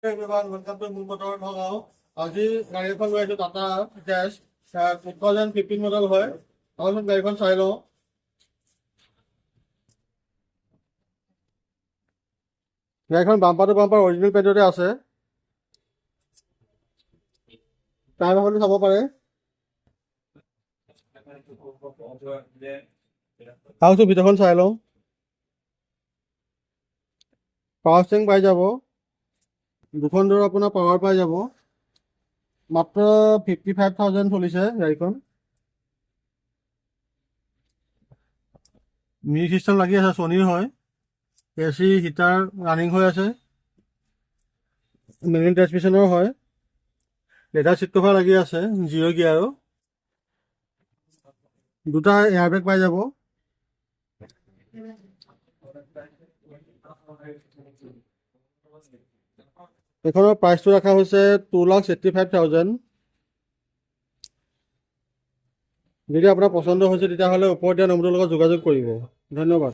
everyone, welcome to Moon Motor Nagaon. আজি গাড়ী এখন লৈ আহিছোঁ টাটা গেছ 2015 মডেল হয়। আহকচোন গাড়ীখন চাই লওঁ। গাড়ীখন বাম্পাৰ টু বাম্পাৰ অৰিজিনেল পেইণ্টতে আছে। টায়াৰ ভাগটো চাব পাৰে। আহকচোন ভিতৰখন চাই লওঁ। পাৱাৰ ষ্টিয়াৰিং পাই যাব। দুখন ডোৰ আপোনাৰ পাৱাৰ পাই যাব। মাত্ৰ 55,000 চলিছে গাড়ীখন। মিউজিক চিষ্টেম লাগি আছে, ছনীৰ হয়। AC হিটাৰ ৰানিং হৈ আছে। মেনুৱেল ট্ৰান্সমিশ্যনৰ হয়। লেডাৰ চিট কভাৰ লাগি আছে, 0 গিয়াৰো। দুটা এয়াৰবেগ পাই যাব। এইখনৰ প্ৰাইচটো ৰখা হৈছে 2,65,000। যদি আপোনাৰ পচন্দ হৈছে তেতিয়াহ'লে ওপৰত দিয়া নম্বৰটোৰ লগত যোগাযোগ কৰিব। ধন্যবাদ।